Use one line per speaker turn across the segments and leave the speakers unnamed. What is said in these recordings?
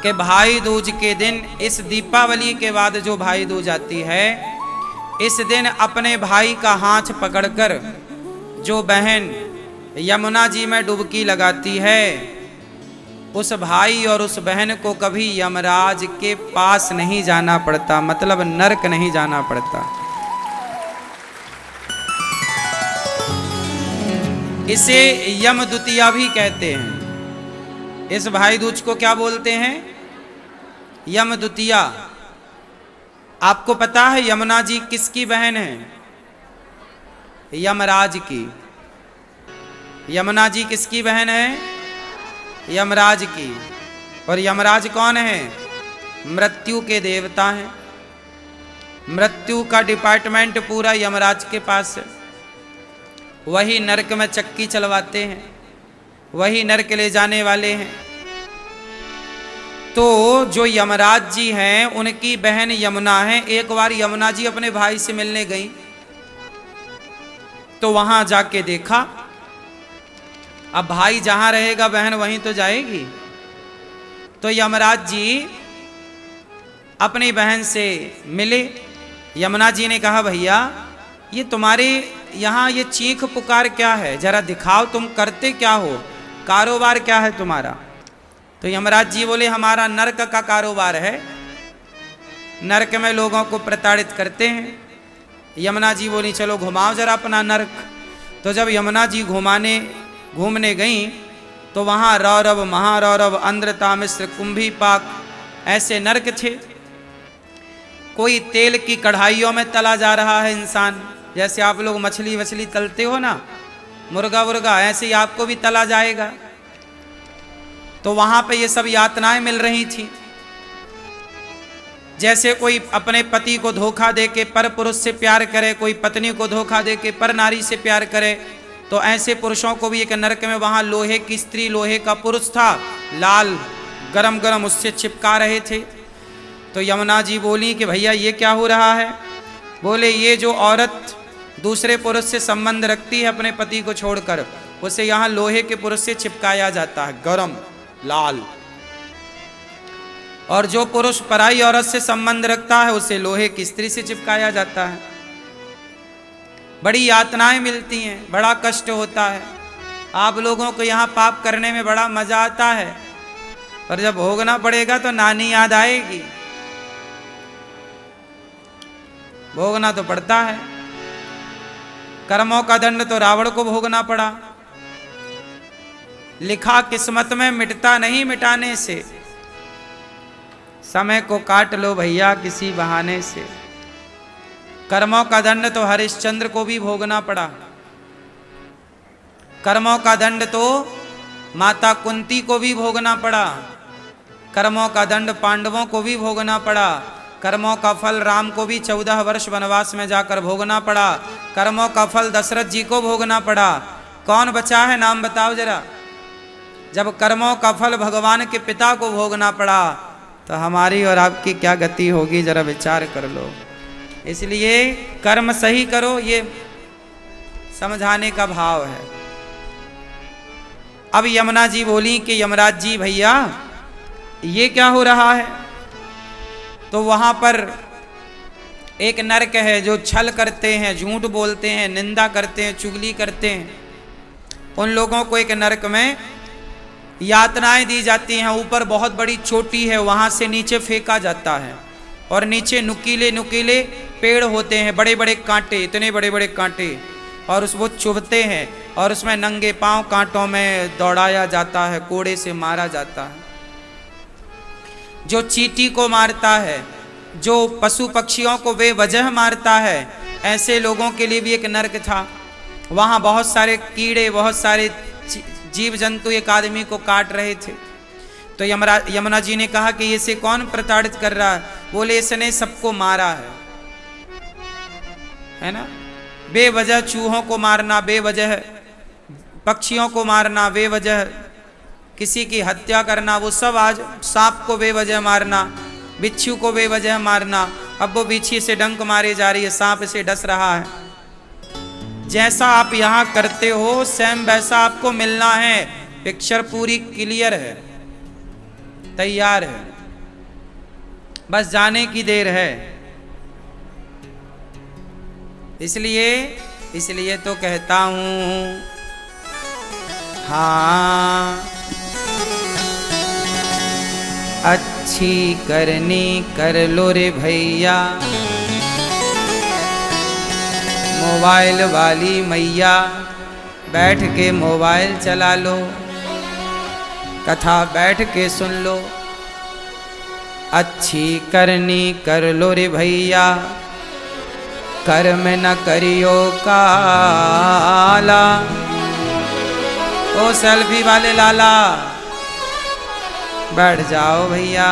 कि भाई दूज के दिन, इस दीपावली के बाद जो भाई दूज आती है, इस दिन अपने भाई का हाथ पकड़कर जो बहन यमुना जी में डुबकी लगाती है, उस भाई और उस बहन को कभी यमराज के पास नहीं जाना पड़ता, मतलब नरक नहीं जाना पड़ता। इसे यम द्वितीया भी कहते हैं। इस भाई दूज को क्या बोलते हैं? यम द्वितीया। आपको पता है यमुना जी किसकी बहन है? यमराज की। यमुना जी किसकी बहन है? यमराज की। और यमराज कौन है? मृत्यु के देवता हैं। मृत्यु का डिपार्टमेंट पूरा यमराज के पास है। वही नरक में चक्की चलवाते हैं, वही नरक ले जाने वाले हैं। तो जो यमराज जी हैं उनकी बहन यमुना है। एक बार यमुना जी अपने भाई से मिलने गई, तो वहां जाके देखा, अब भाई जहां रहेगा बहन वहीं तो जाएगी। तो यमराज जी अपनी बहन से मिले। यमुना जी ने कहा, भैया ये तुम्हारे यहाँ ये चीख पुकार क्या है, जरा दिखाओ, तुम करते क्या हो, कारोबार क्या है तुम्हारा? तो यमराज जी बोले, हमारा नरक का कारोबार है, नरक में लोगों को प्रताड़ित करते हैं। यमुना जी बोली, चलो घुमाओ जरा अपना नरक। तो जब यमुना जी घूमने गई तो वहाँ रौरव, महारौरव, अंध्र, तामिश्र, कुंभीपाक ऐसे नरक थे। कोई तेल की कढ़ाइयों में तला जा रहा है इंसान, जैसे आप लोग मछली वछली तलते हो ना, मुर्गा वुर्गा, ऐसे ही आपको भी तला जाएगा। तो वहां पे ये सब यातनाएं मिल रही थी। जैसे कोई अपने पति को धोखा दे के पर पुरुष से प्यार करे, कोई पत्नी को धोखा दे के पर नारी से प्यार करे, तो ऐसे पुरुषों को भी एक नरक में, वहां लोहे की स्त्री, लोहे का पुरुष था, लाल गरम गरम उससे चिपका रहे थे। तो यमुना जी बोली कि भैया ये क्या हो रहा है? बोले, ये जो औरत दूसरे पुरुष से संबंध रखती है अपने पति को छोड़कर, उसे यहाँ लोहे के पुरुष से चिपकाया जाता है, गरम लाल। और जो पुरुष पराई औरत से संबंध रखता है उसे लोहे की स्त्री से चिपकाया जाता है। बड़ी यातनाएं मिलती हैं, बड़ा कष्ट होता है। आप लोगों को यहाँ पाप करने में बड़ा मजा आता है, पर जब भोगना पड़ेगा तो नानी याद आएगी। भोगना तो पड़ता है। कर्मों का दंड तो रावण को भोगना पड़ा। लिखा किस्मत में मिटता नहीं मिटाने से, समय को काट लो भैया किसी बहाने से। कर्मों का दंड तो हरिश्चंद्र को भी भोगना पड़ा। कर्मों का दंड तो माता कुंती को भी भोगना पड़ा। कर्मों का दंड पांडवों को भी भोगना पड़ा। कर्मों का फल राम को भी 14 वर्ष वनवास में जाकर भोगना पड़ा। कर्मों का फल दशरथ जी को भोगना पड़ा। कौन बचा है, नाम बताओ जरा। जब कर्मों का फल भगवान के पिता को भोगना पड़ा, तो हमारी और आपकी क्या गति होगी, जरा विचार कर लो। इसलिए कर्म सही करो, ये समझाने का भाव है। अब यमुना जी बोली कि यमराज जी भैया ये क्या हो रहा है? तो वहां पर एक नरक है, जो छल करते हैं, झूठ बोलते हैं, निंदा करते हैं, चुगली करते हैं, उन लोगों को एक नरक में यातनाएं दी जाती हैं। ऊपर बहुत बड़ी चोटी है, वहां से नीचे फेंका जाता है, और नीचे नुकीले नुकीले पेड़ होते हैं, बड़े बड़े कांटे, इतने बड़े बड़े कांटे, और वो चुभते हैं, और उसमें नंगे पांव कांटों में दौड़ाया जाता है, कोड़े से मारा जाता है। जो चींटी को मारता है, जो पशु पक्षियों को बेवजह मारता है, ऐसे लोगों के लिए भी एक नरक था। वहाँ बहुत सारे कीड़े, बहुत सारे जीव जंतु एक आदमी को काट रहे थे। तो यमुना जी ने कहा कि इसे कौन प्रताड़ित कर रहा है? बोले, इसने सबको मारा है ना। बेवजह चूहों को मारना, बेवजह पक्षियों को मारना, बेवजह किसी की हत्या करना, वो सब आज सांप को बेवजह मारना, बिच्छू को बेवजह मारना। अब वो बिच्छी से डंक मारे जा रही है, सांप से डस रहा है। जैसा आप यहाँ करते हो सेम वैसा आपको मिलना है। पिक्चर पूरी क्लियर है, तैयार है। बस जाने की देर है। इसलिए तो कहता हूं, हाँ अच्छी करनी कर लो रे भैया, मोबाइल वाली मैया बैठ के मोबाइल चला लो, कथा बैठ के सुन लो। अच्छी करनी कर लो रे भैया, कर्म न करियो काला। ओ सेल्फी वाले लाला बैठ जाओ भैया,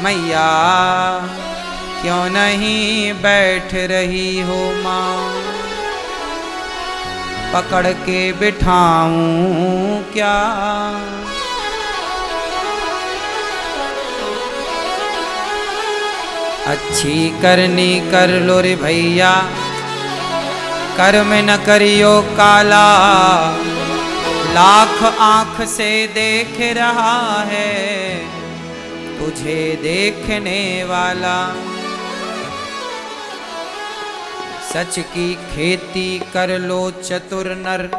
मैया क्यों नहीं बैठ रही हो माँ, पकड़ के बिठाऊं क्या। अच्छी करनी कर लो रे भैया, कर्म न करियो काला। लाख आंख से देख रहा है तुझे देखने वाला। सच की खेती कर लो चतुर नर,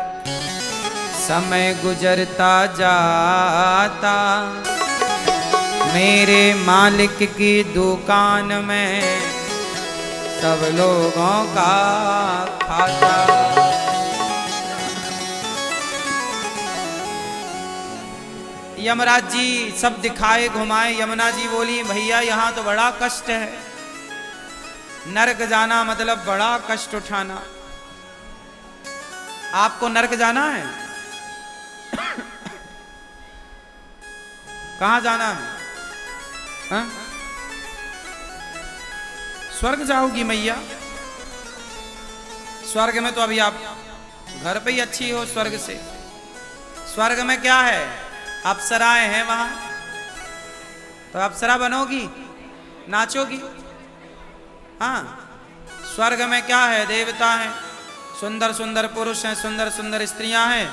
समय गुजरता जाता। मेरे मालिक की दुकान में सब लोगों का खाता। यमराज जी सब दिखाए घुमाए। यमुना जी बोली भैया यहाँ तो बड़ा कष्ट है, नरक जाना मतलब बड़ा कष्ट उठाना। आपको नरक जाना है? कहाँ जाना है? हाँ? स्वर्ग जाओगी मैया? स्वर्ग में तो अभी आप घर पे ही अच्छी हो। स्वर्ग से, स्वर्ग में क्या है? अप्सराएं हैं वहां, तो अप्सरा बनोगी, नाचोगी। हाँ, स्वर्ग में क्या है? देवता हैं, सुंदर सुंदर पुरुष हैं, सुंदर सुंदर स्त्रियां हैं।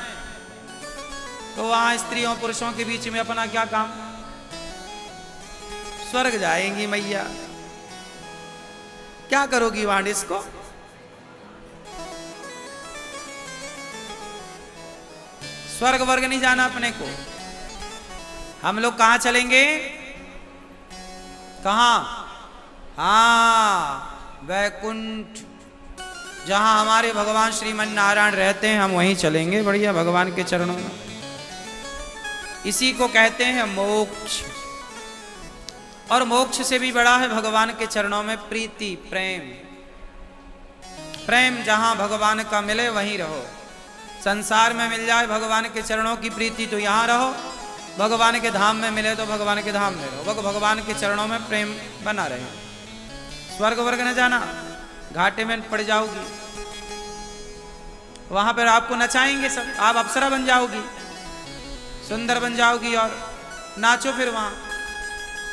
तो वहां स्त्रियों पुरुषों के बीच में अपना क्या काम? स्वर्ग जाएंगी मैया, क्या करोगी वहां डिस्को? स्वर्ग वर्ग नहीं जाना अपने को। हम लोग कहां चलेंगे? कहां? हाँ, वैकुंठ, जहां हमारे भगवान श्रीमन नारायण रहते हैं, हम वहीं चलेंगे बढ़िया भगवान के चरणों में। इसी को कहते हैं मोक्ष। और मोक्ष से भी बड़ा है भगवान के चरणों में प्रीति, प्रेम। प्रेम जहां भगवान का मिले वहीं रहो। संसार में मिल जाए भगवान के चरणों की प्रीति तो यहां रहो, भगवान के धाम में मिले तो भगवान के धाम में रहो। भगवान के चरणों में प्रेम बना रहे। स्वर्ग वर्ग न जाना, घाटे में पड़ जाओगी। वहां पर आपको नचाएंगे सब, आप अप्सरा बन जाओगी, सुंदर बन जाओगी और नाचो फिर वहां।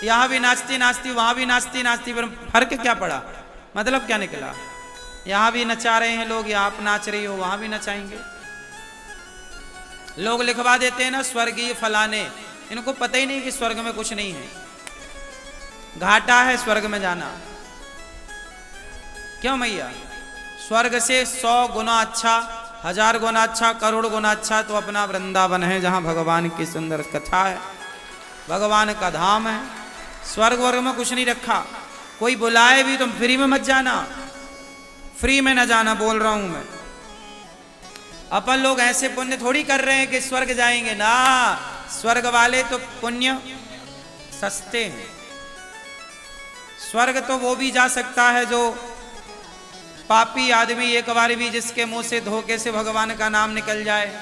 यहां भी नाचती नाचती, वहां भी नाचती नाचती, पर फर्क क्या पड़ा? मतलब क्या निकला? यहां भी नचा रहे हैं लोग, यहां आप नाच रही हो, वहां भी नचाएंगे। लोग लिखवा देते हैं ना स्वर्गीय फलाने, इनको पता ही नहीं कि स्वर्ग में कुछ नहीं है, घाटा है स्वर्ग में जाना। क्यों मैया? स्वर्ग से 100 गुना अच्छा, 1000 गुना अच्छा, करोड़ गुना अच्छा तो अपना वृंदावन है, जहां भगवान की सुंदर कथा है, भगवान का धाम है। स्वर्ग वर्ग में कुछ नहीं रखा। कोई बुलाए भी तुम फ्री में मत जाना, फ्री में न जाना बोल रहा हूं मैं। अपन लोग ऐसे पुण्य थोड़ी कर रहे हैं कि स्वर्ग जाएंगे ना। स्वर्ग वाले तो पुण्य सस्ते हैं। स्वर्ग तो वो भी जा सकता है जो पापी आदमी, एक बार भी जिसके मुंह से धोखे से भगवान का नाम निकल जाए,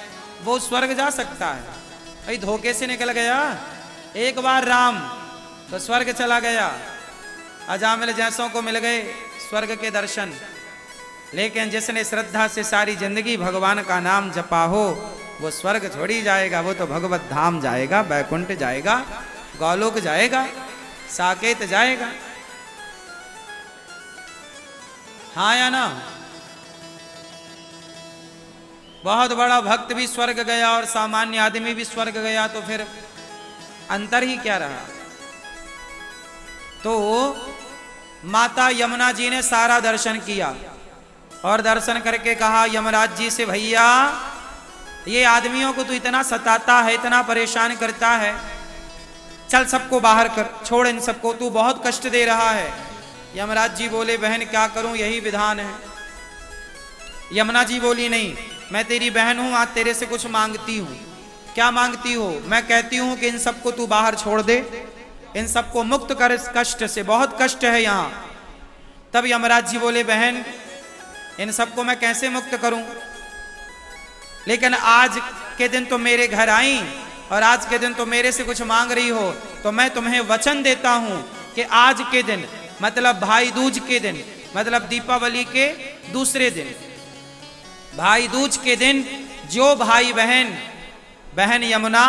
वो स्वर्ग जा सकता है। भाई धोखे से निकल गया एक बार राम तो स्वर्ग चला गया। अजामिल जैसों को मिल गए स्वर्ग के दर्शन, लेकिन जिसने श्रद्धा से सारी जिंदगी भगवान का नाम जपा हो वो स्वर्ग थोड़ी जाएगा, वो तो भगवत धाम जाएगा, बैकुंठ जाएगा, गौलोक जाएगा, साकेत जाएगा। हाँ या ना? बहुत बड़ा भक्त भी स्वर्ग गया और सामान्य आदमी भी स्वर्ग गया, तो फिर अंतर ही क्या रहा? तो माता यमुना जी ने सारा दर्शन किया और दर्शन करके कहा यमराज जी से, भैया ये आदमियों को तो इतना सताता है, इतना परेशान करता है, चल सबको बाहर कर, छोड़ इन सबको, तू बहुत कष्ट दे रहा है। यमराज जी बोले, बहन क्या करूं, यही विधान है। यमुना जी बोली, नहीं, मैं तेरी बहन हूं, आज तेरे से कुछ मांगती हूं। क्या मांगती हो? मैं कहती हूं कि इन सबको तू बाहर छोड़ दे, इन सबको मुक्त कर इस कष्ट से, बहुत कष्ट है यहां। तब यमराज जी बोले, बहन इन सबको मैं कैसे मुक्त करूं, लेकिन आज के दिन तो मेरे घर आई और आज के दिन तो मेरे से कुछ मांग रही हो, तो मैं तुम्हें वचन देता हूं कि आज के दिन, मतलब भाई दूज के दिन, मतलब दीपावली के दूसरे दिन, भाई दूज के दिन, जो भाई बहन यमुना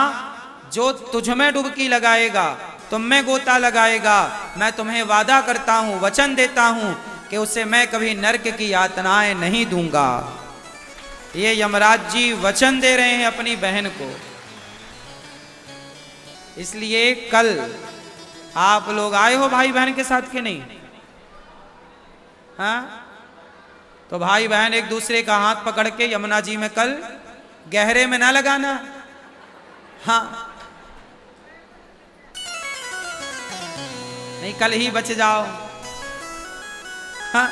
जो तुझ में डुबकी लगाएगा, तुम में गोता लगाएगा, मैं तुम्हें वादा करता हूं, वचन देता हूं कि उसे मैं कभी नरक की यातनाएं नहीं दूंगा। ये यमराज जी वचन दे रहे हैं अपनी बहन को। इसलिए कल आप लोग आए हो भाई बहन के साथ कि नहीं? हाँ, तो भाई बहन एक दूसरे का हाथ पकड़ के यमुना जी में कल गहरे में ना लगाना। हाँ, नहीं कल ही बच जाओ। हाँ,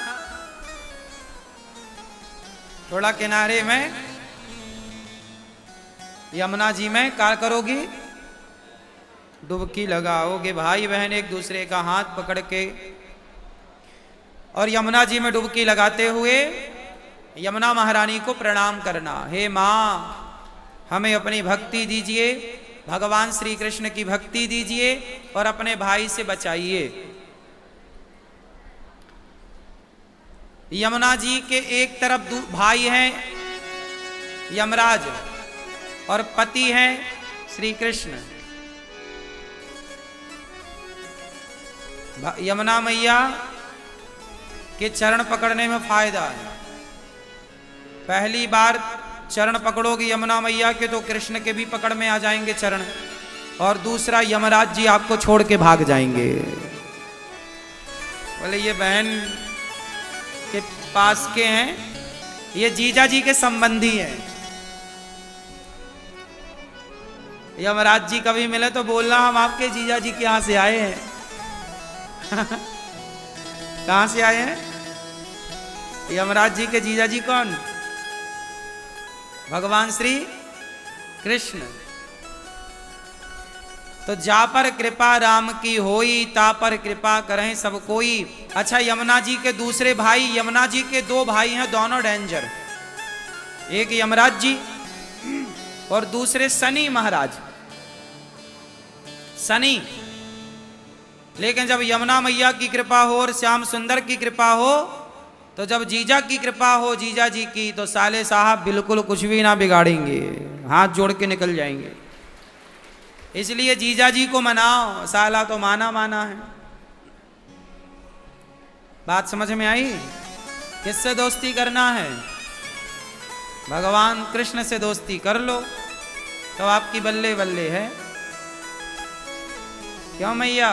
थोड़ा किनारे में यमुना जी में क्या करोगी? डुबकी लगाओगे, भाई बहन एक दूसरे का हाथ पकड़ के, और यमुना जी में डुबकी लगाते हुए यमुना महारानी को प्रणाम करना। हे माँ, हमें अपनी भक्ति दीजिए, भगवान श्री कृष्ण की भक्ति दीजिए और अपने भाई से बचाइए। यमुना जी के एक तरफ भाई हैं यमराज और पति हैं श्री कृष्ण। यमुना मैया के चरण पकड़ने में फायदा है। पहली बार चरण पकड़ोगे यमुना मैया के तो कृष्ण के भी पकड़ में आ जाएंगे चरण, और दूसरा यमराज जी आपको छोड़ के भाग जाएंगे। बोले ये बहन के पास के हैं, ये जीजा जी के संबंधी हैं। यमराज जी कभी मिले तो बोलना हम आपके जीजा जी के यहां से आए हैं। कहां से आए हैं? यमराज जी के जीजा जी कौन? भगवान श्री कृष्ण। तो जा पर कृपा राम की होई, ता पर कृपा करें सब कोई। अच्छा, यमुना जी के दूसरे भाई, यमुना जी के दो भाई हैं, दोनों डेंजर, एक यमराज जी और दूसरे शनि महाराज। शनि, लेकिन जब यमुना मैया की कृपा हो और श्याम सुंदर की कृपा हो, तो जब जीजा की कृपा हो, जीजा जी की, तो साले साहब बिल्कुल कुछ भी ना बिगाड़ेंगे, हाथ जोड़ के निकल जाएंगे। इसलिए जीजा जी को मनाओ, साला तो माना माना है। बात समझ में आई? किससे दोस्ती करना है? भगवान कृष्ण से दोस्ती कर लो तो आपकी बल्ले बल्ले है। क्यों मैया?